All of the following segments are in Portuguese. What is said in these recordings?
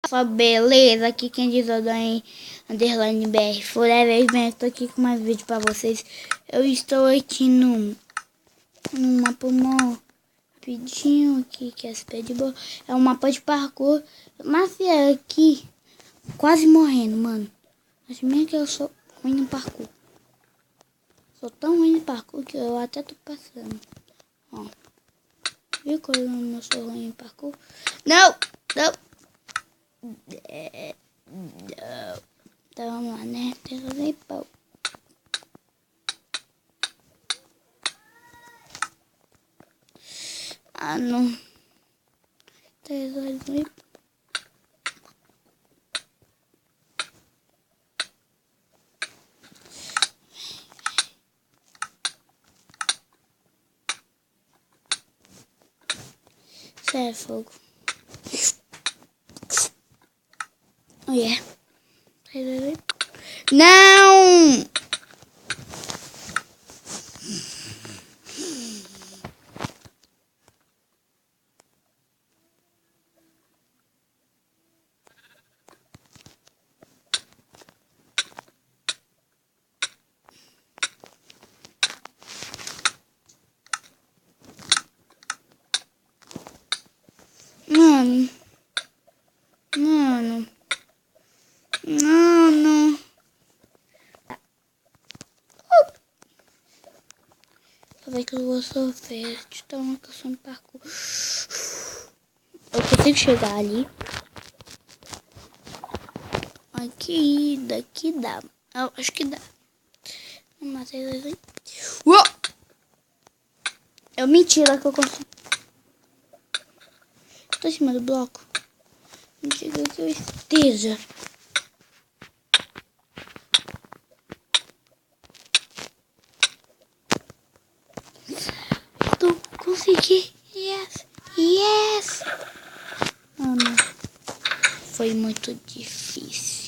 Só beleza, aqui quem diz é Dani Underline BR Forever. Bem, tô aqui com mais vídeo pra vocês. Eu estou aqui numa mapa rapidinho aqui, que é de boa. É um mapa de parkour. Mas é aqui, quase morrendo, mano. Acho mesmo que eu sou ruim no parkour. Sou tão ruim no parkour que eu até tô passando. Ó. Viu como eu sou ruim no parkour? Não! Não! Então vamos lá, né? Tem que fazer pau. Ah, não. 3 horas e isso é fogo. Oh, yeah. Não! Mano. Mano. Mano. Só vai que eu vou sofrer. De tão que eu sou no parkour. Eu consigo chegar ali. Aqui, daqui dá. Eu acho que dá. Vou matar eles aí. Uou! É mentira que eu consigo. Tô em cima do bloco. Mentira que eu esteja. Consegui. Yes. Yes. Mano, foi muito difícil.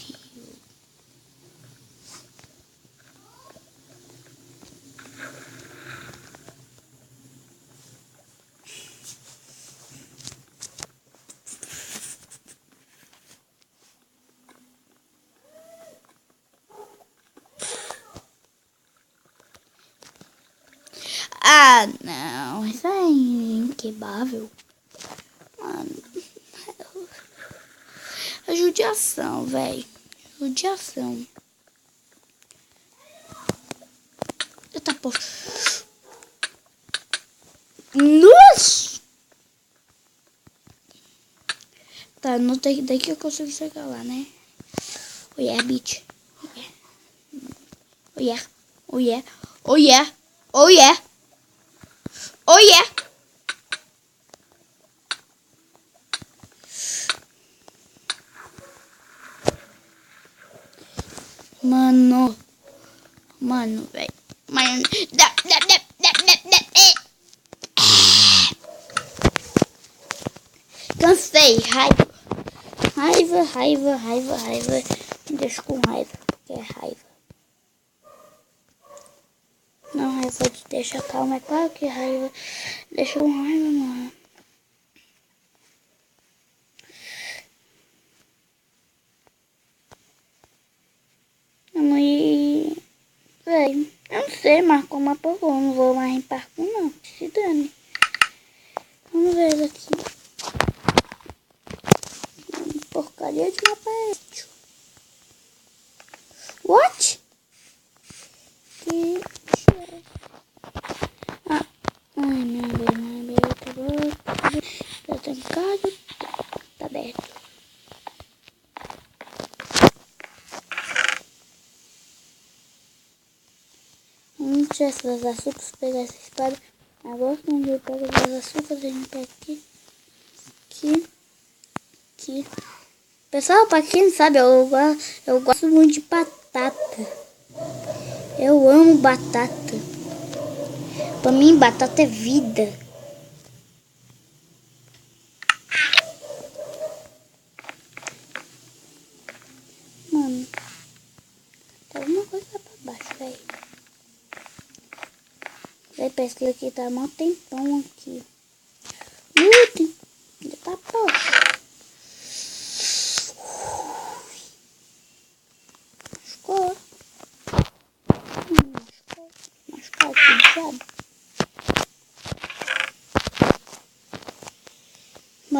Ah, não. Isso é inquebável. Mano. É judiação, velho. Judiação. Eita, porra. Nossa! Tá, não tem, daqui eu consigo chegar lá, né? Oh yeah, bitch. Oh yeah. Oh yeah. Oh yeah. Oh yeah. Oh yeah. Mano. Mano, velho. Mano. Cansei. Raiva. Raiva, raiva, raiva, raiva. Me deixa com raiva. Porque é raiva. Não, raiva te deixa calma. É claro que raiva deixa com raiva, mano. E... Véi, eu não sei, marcou uma porra. Eu não vou mais em parkour, não. Se dane. Vamos ver ele aqui. Porcaria de mapa é este. What? Que... Ah. Ai, meu Deus. Tá trancado. Tá aberto. Vamos tirar essas açúcares, pegar essa espada. Agora quando eu pego as açúcares, a gente pega aqui. Pessoal, pra quem não sabe, eu gosto muito de batata. Eu amo batata. Pra mim, batata é vida. Mano, tá alguma coisa lá pra baixo, velho. Parece que aqui tá mó tempão aqui. Tem... Tá, pô.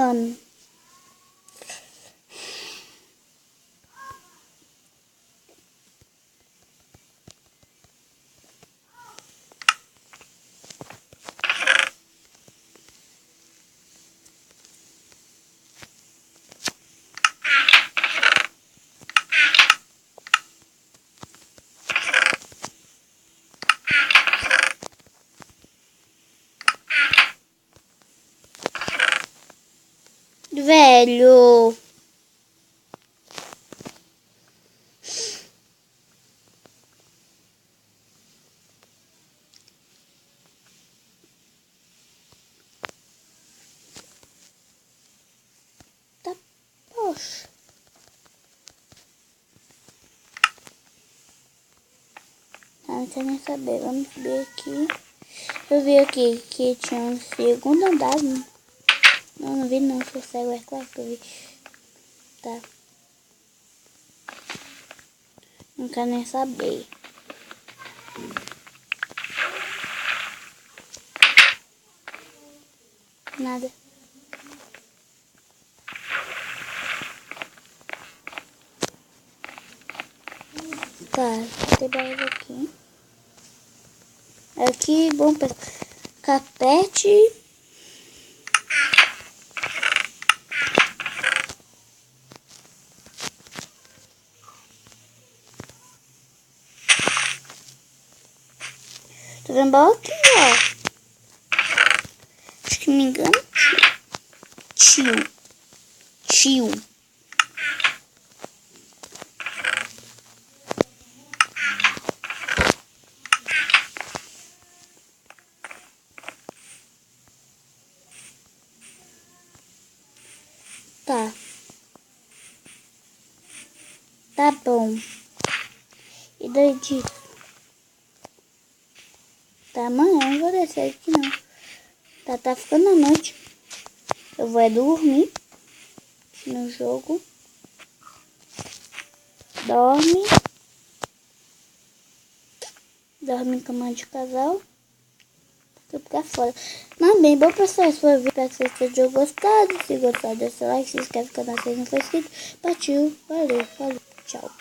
engano. Velho. Tá, poxa. Não quero nem saber. Vamos subir aqui. Eu vi aqui que tinha um segundo andar. Não vi não, sou cego, é claro que eu vi. Tá. Não quero nem saber. Nada. Tá, tem barulho aqui. Aqui, bom, carpete. Tô vendo bola aqui, ó. Acho que me engano. Tio. Tá. Tá bom. E daí disso? Tá, amanhã eu não vou descer aqui não. Tá ficando a noite. Eu vou dormir no jogo. Dorme em cama de casal. Tudo pra fora. Mas bem, bom pessoal, esse foi o vídeo. Espero que vocês tenham gostado. Se gostar, deixa o like, se inscreve no canal se não for inscrito. Partiu, valeu, falou, tchau.